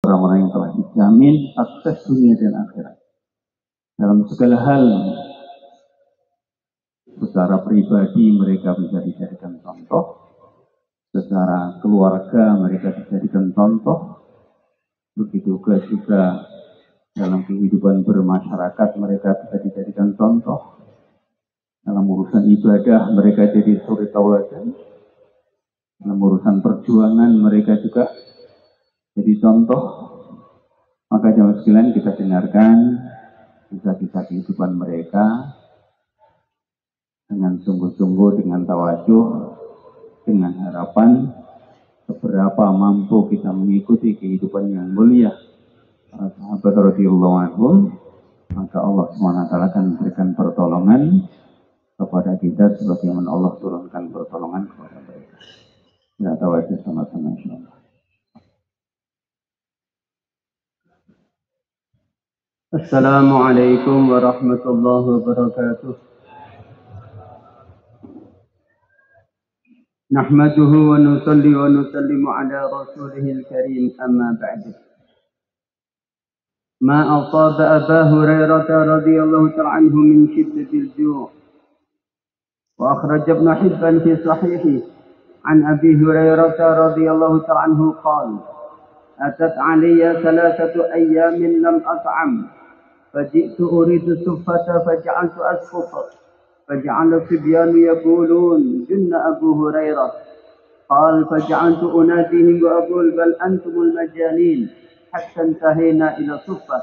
orang-orang yang telah dijamin sukses dunia dan akhirat. Dalam segala hal, secara pribadi mereka bisa dijadikan contoh, secara keluarga mereka dijadikan contoh, begitu juga dalam kehidupan bermasyarakat mereka bisa dijadikan contoh, dalam urusan ibadah mereka jadi suri tauladan, dalam urusan perjuangan mereka juga jadi contoh. Maka jamaah sekalian, kita dengarkan kisah-kisah kehidupan mereka dengan sungguh-sungguh, dengan tawajuh, dengan harapan seberapa mampu kita mengikuti kehidupan yang mulia para sahabat radhiyallahu anhum, maka Allah SWT akan memberikan pertolongan kepada kita sebagaimana Allah turunkan pertolongan kepada mereka. Ya, tawajuh sama-sama insyaallah. Assalamualaikum warahmatullahi wabarakatuh. Nahmaduhu wa nusalli wa nusallimu ala rasulihil karim, amma ba'du. Ma asaba Aba Hurairah radhiyallahu ta'ala anhu min shiddatil ju' wa akhraj Ibn Hibban fi sahihi an Abi Hurairah radhiyallahu ta'ala anhu qala atat 'alayya thalathatu ayyamin lam at'am فجئت أريد الصفة فجعلت أسقط فجعل الصبيان يقولون جن أبو هريرة قال فجعلت أناديهم وأقول بل أنتم المجانين حتى انتهينا إلى الصفة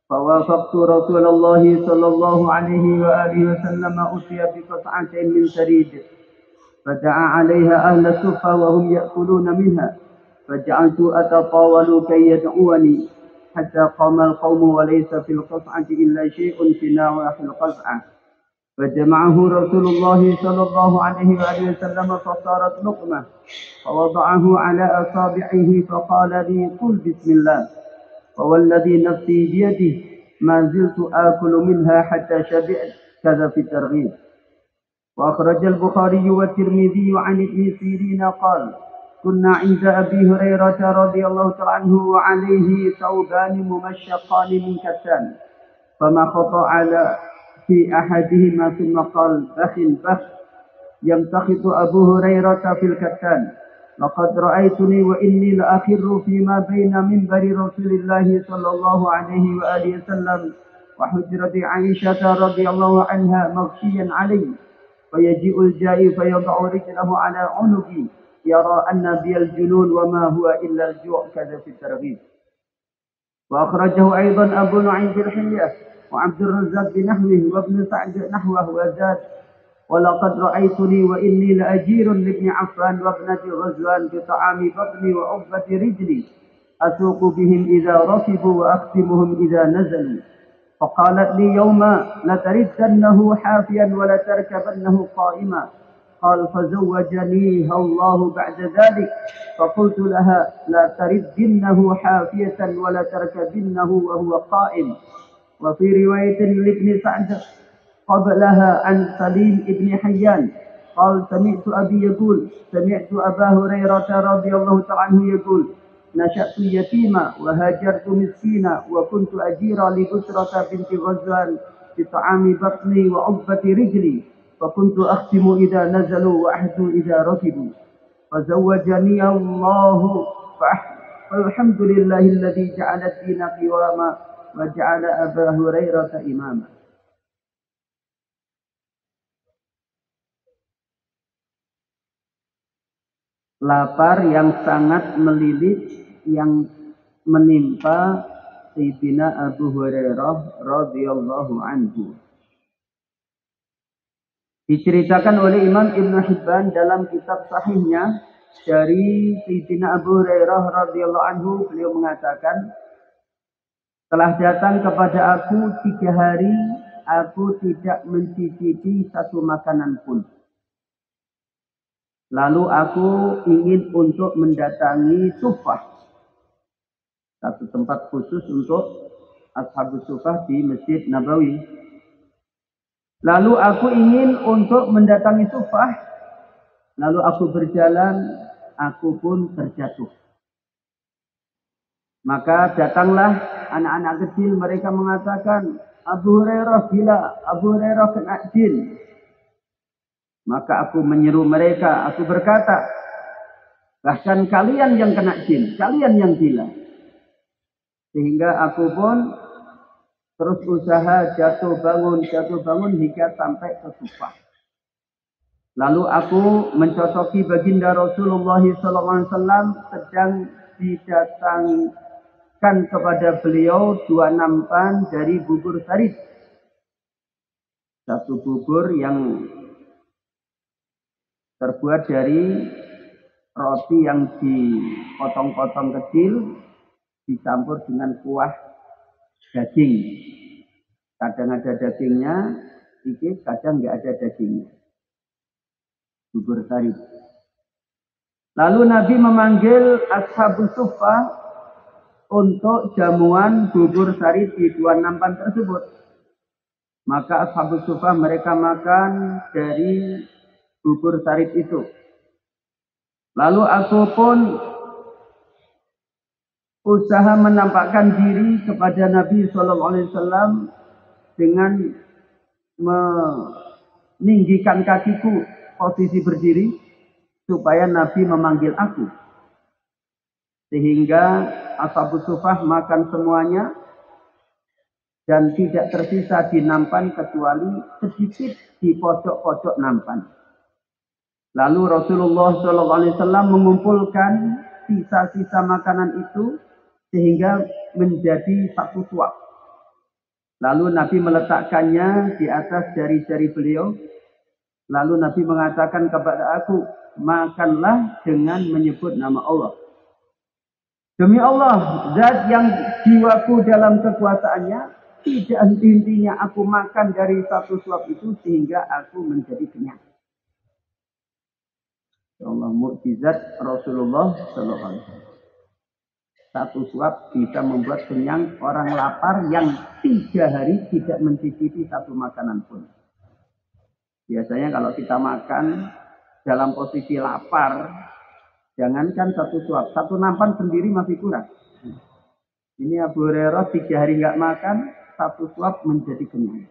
فوافقت رسول الله صلى الله عليه وآله وسلم أتي بقطعة من ثريد فدعا عليها أهل الصفة وهم يأكلون منها فجعلت أتطاول كي يدعوني حتى قام القوم وليس في القطعة إلا شيء في نواحي القطعة فجمعه رسول الله صلى الله عليه وآله وسلم فصارت لقمة فوضعه على أصابعه فقال لي قل بسم الله ووالذي نفسي بيده ما زلت آكل منها حتى شبعت كذا في الترغيب. وأخرج البخاري والترمذي عن ابن سيرين قال كنا عند أبي هريرة رضي الله تعالى عنه وعليه ثوبان ممشقان من كتان فما خطأ على في أحدهما ثم قال بخ بخ يمتخط أبو هريرة في الكتان لقد رأيتني وإني لأخر فيما بين منبر رسول الله صلى الله عليه وآله وسلم وحجرة عائشة رضي الله عنها مغشيا علي فيجيء الجائي فيضع رجله على عنقي يرى أن بي الجنون وما هو إلا الجوع كذا في الترغيب. وأخرجه أيضا أبو نعيم في الحلية وعبد الرزاق بنحوه وابن سعد نحوه وزاد ولقد رأيتني وإني لأجير لابن عفان وابنة غزوان بطعام بطني وعقبة رجلي أسوق بهم إذا ركبوا وأختمهم إذا نزلوا فقالت لي يوما لتردنه حافيا ولتركبنه قائما قال فزوجنيها الله بعد ذلك فقلت لها لا تردنه حافية ولا تركبنه وهو قائم. وفي رواية لابن سعد قبلها عن سليم بن حيان قال سمعت أبي يقول سمعت أبا هريرة رضي الله تعالى عنه يقول نشأت يتيما وهاجرت مسكينا وكنت أجيرا لبشرة بنت غزوان بطعام بطني وعقبة رجلي فكنت أختم إذا نزلوا وأحدو إذا ركبوا فزوجني الله فالحمد لله الذي جعل الدين قواما وجعل أبا هريرة إماما. Lapar yang sangat melilit yang menimpa Sayyidina Abu Hurairah radhiyallahu anhu. Diceritakan oleh Imam Ibn Hibban dalam kitab sahihnya dari Sayyidina Abu Hurairah radhiyallahu anhu, beliau mengatakan, telah datang kepada aku 3 hari, aku tidak mencicipi satu makanan pun. Lalu aku ingin untuk mendatangi Sufah, satu tempat khusus untuk Ashabus Sufah di Masjid Nabawi. Lalu aku ingin untuk mendatangi Sufah, lalu aku berjalan, aku pun terjatuh. Maka datanglah anak-anak kecil, mereka mengatakan, Abu Hurairah gila, Abu Hurairah kena jin. Maka aku menyeru mereka, aku berkata, bahkan kalian yang kena jin, kalian yang gila. Sehingga aku pun terus usaha jatuh bangun hingga sampai ke Kufah. Lalu aku mencocoki baginda Rasulullah SAW, sedang didatangkan kepada beliau 2 nampan dari bubur sarit. Satu bubur yang terbuat dari roti yang dipotong-potong kecil, dicampur dengan kuah daging. Kadang ada dagingnya sedikit, kadang nggak ada dagingnya. Bubur sarit. Lalu Nabi memanggil Ashabus Suffah untuk jamuan bubur sarit di 2 nampan tersebut. Maka Ashabus Suffah mereka makan dari bubur sarit itu. Lalu aku pun usaha menampakkan diri kepada Nabi SAW dengan meninggikan kakiku posisi berdiri supaya Nabi memanggil aku. Sehingga Ashabus Suffah makan semuanya dan tidak tersisa di nampan kecuali sedikit di pojok-pojok nampan. Lalu Rasulullah SAW mengumpulkan sisa-sisa makanan itu sehingga menjadi satu suap. Lalu Nabi meletakkannya di atas jari-jari beliau. Lalu Nabi mengatakan kepada aku, makanlah dengan menyebut nama Allah. Demi Allah, zat yang jiwaku dalam kekuasaannya, tidak henti-hentinya aku makan dari satu suap itu sehingga aku menjadi kenyang. Allah, mukjizat Rasulullah SAW. Satu suap bisa membuat kenyang orang lapar yang 3 hari tidak mencicipi satu makanan pun. Biasanya kalau kita makan dalam posisi lapar, jangankan satu suap, satu nampan sendiri masih kurang. Ini Abu Hurairah 3 hari nggak makan, satu suap menjadi kenyang.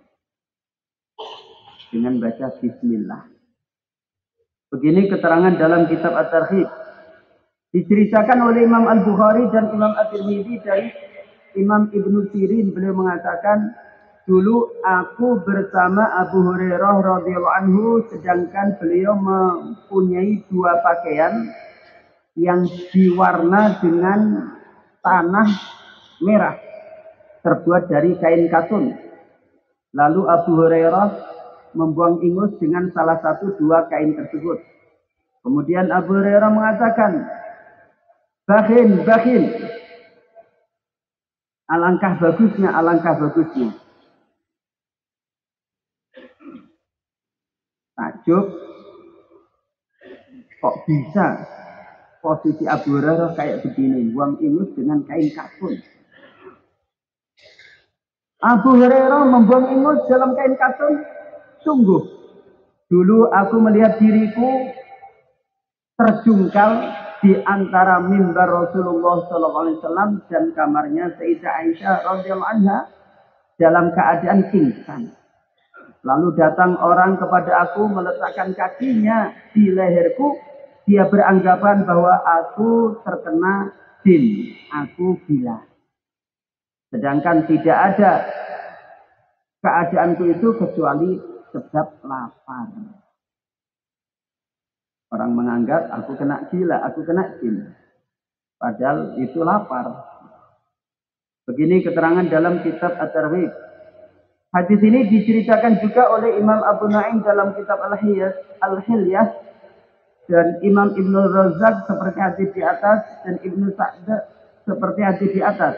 Dengan baca Bismillah. Begini keterangan dalam kitab At-Targhib. Diceritakan oleh Imam Al-Bukhari dan Imam At-Tirmidzi dari Imam Ibnu Sirin. Beliau mengatakan, dulu aku bersama Abu Hurairah radhiyallahu anhu, sedangkan beliau mempunyai 2 pakaian yang diwarna dengan tanah merah, terbuat dari kain katun. Lalu Abu Hurairah membuang ingus dengan salah satu 2 kain tersebut. Kemudian Abu Hurairah mengatakan, bakhil. Alangkah bagusnya. Takjub, kok bisa posisi Abu Hurairah kayak begini, buang ingus dengan kain katun. Abu Hurairah membuang ingus dalam kain katun. Sungguh, dulu aku melihat diriku terjungkal di antara mimbar Rasulullah SAW dan kamarnya Sayyidah Aisyah radhiyallahu anha dalam keadaan pingsan. Lalu datang orang kepada aku meletakkan kakinya di leherku. Dia beranggapan bahwa aku terkena jin, aku gila. Sedangkan tidak ada keadaanku itu kecuali sebab lapar. Orang menganggap aku kena gila, aku kena jin. Padahal itu lapar. Begini keterangan dalam kitab At-Targhib. Hadis ini diceritakan juga oleh Imam Abu Nu'aim dalam kitab Al-Hilyah dan Imam Ibnu Razak seperti hadis di atas dan Ibnu Sa'd seperti hadis di atas.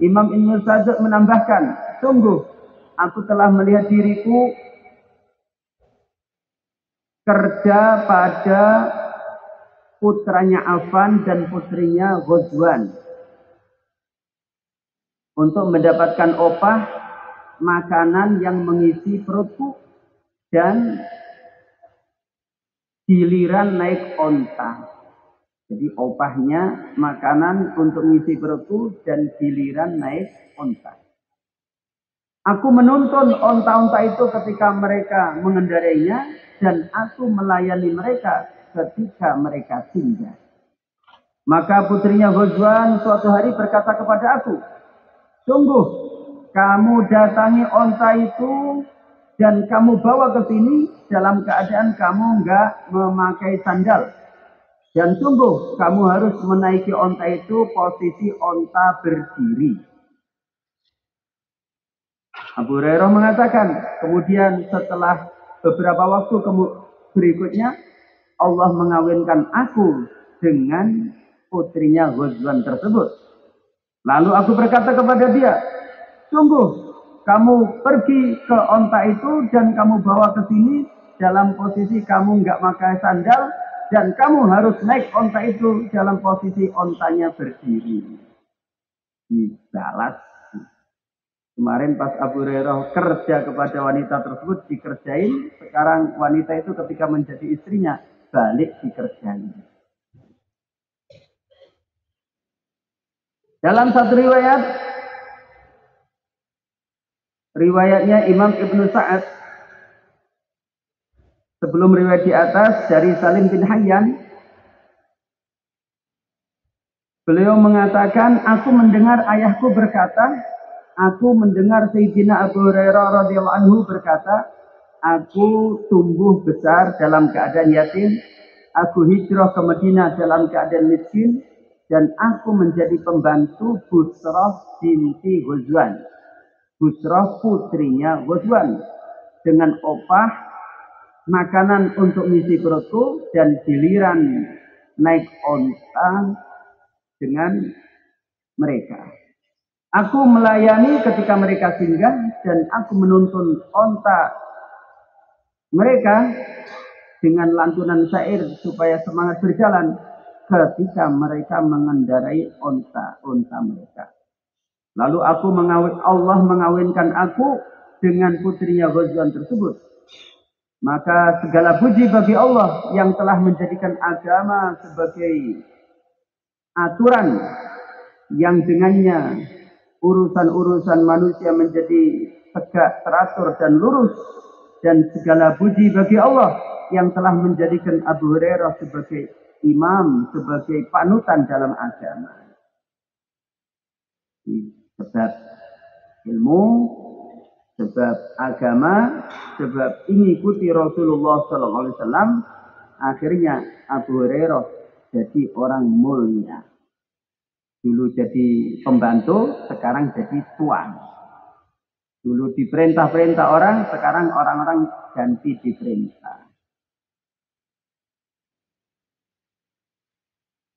Imam Ibnu Sa'd menambahkan, sungguh aku telah melihat diriku kerja pada putranya Affan dan putrinya Ghazwan untuk mendapatkan opah makanan yang mengisi perutku dan giliran naik onta. Jadi opahnya makanan untuk mengisi perutku dan giliran naik onta. Aku menuntun onta-onta itu ketika mereka mengendarainya dan aku melayani mereka ketika mereka singgah. Maka putrinya Ghazwan suatu hari berkata kepada aku, sungguh kamu datangi onta itu dan kamu bawa ke sini dalam keadaan kamu enggak memakai sandal. Dan sungguh kamu harus menaiki onta itu posisi onta berdiri. Abu Hurairah mengatakan, kemudian setelah beberapa waktu berikutnya, Allah mengawinkan aku dengan putrinya Ghazwan tersebut. Lalu aku berkata kepada dia, sungguh kamu pergi ke onta itu dan kamu bawa ke sini dalam posisi kamu nggak pakai sandal dan kamu harus naik onta itu dalam posisi ontanya berdiri. Dibalas. Kemarin pas Abu Hurairah kerja kepada wanita tersebut dikerjain, sekarang wanita itu ketika menjadi istrinya balik dikerjain. Dalam satu riwayatnya Imam Ibnu Sa'ad, sebelum riwayat di atas dari Salim bin Hayyan, beliau mengatakan, aku mendengar ayahku berkata, aku mendengar Sayyidina Abu Hurairah radhiyallahu anhu berkata, aku tumbuh besar dalam keadaan yatim, aku hijrah ke Madinah dalam keadaan miskin, dan aku menjadi pembantu Busrah binti Ghazwan. Busrah putrinya Ghazwan, dengan opah makanan untuk mengisi perutku dan giliran naik onta dengan mereka. Aku melayani ketika mereka singgah dan aku menuntun onta mereka dengan lantunan syair supaya semangat berjalan ketika mereka mengendarai onta-onta mereka. Lalu Allah mengawinkan aku dengan putrinya Ghazwan tersebut. Maka segala puji bagi Allah yang telah menjadikan agama sebagai aturan yang dengannya urusan-urusan manusia menjadi tegak, teratur, dan lurus. Dan segala puji bagi Allah yang telah menjadikan Abu Hurairah sebagai imam, sebagai panutan dalam agama. Sebab ilmu, sebab agama, sebab mengikuti Rasulullah SAW, akhirnya Abu Hurairah jadi orang mulia. Dulu jadi pembantu, sekarang jadi tuan. Dulu diperintah-perintah orang, sekarang orang-orang ganti diperintah.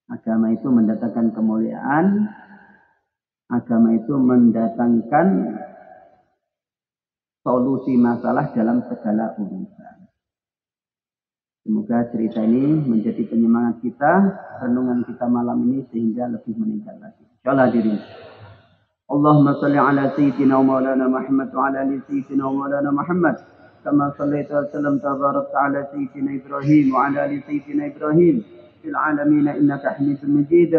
Agama itu mendatangkan kemuliaan. Agama itu mendatangkan solusi masalah dalam segala urusan. Semoga cerita ini menjadi penyemangat kita, renungan kita malam ini sehingga lebih meningkat lagi. Insyaallah diri. Allahumma salli ala sayyidina wa maulana Muhammad wa ala ali sayyidina wa maulana Muhammad kama sallaita wa sallamta wa barakta ala sayyidina Ibrahim wa ala ali sayyidina Ibrahim fil alamin innaka Hamidum Majid.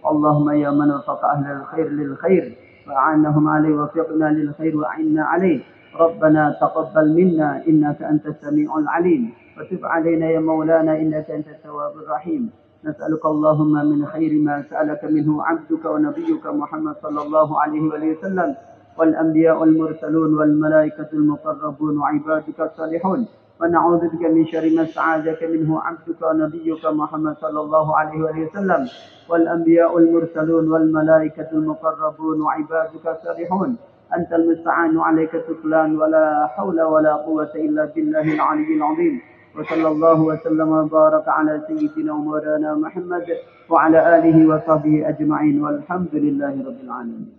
Allahumma ya man wafaqa ahlal khair lil khair wa a'annahum alayhi wa fiqna lil khair wa a'inna alayhi. ربنا تقبل منا إنك أنت السميع العليم وتب علينا يا مولانا إنك أنت التواب الرحيم. نسألك اللهم من خير ما سألك منه عبدك ونبيك محمد صلى الله عليه وسلم والأنبياء المرسلون والملائكة المقربون وعبادك الصالحون ونعوذ بك من شر ما استعاذك منه عبدك ونبيك محمد صلى الله عليه وسلم والأنبياء المرسلون والملائكة المقربون وعبادك الصالحون. أنت المستعان عليك التكلان ولا حول ولا قوة إلا بالله العلي العظيم. وصلى الله وسلم وبارك على سيدنا ومولانا محمد وعلى آله وصحبه أجمعين والحمد لله رب العالمين.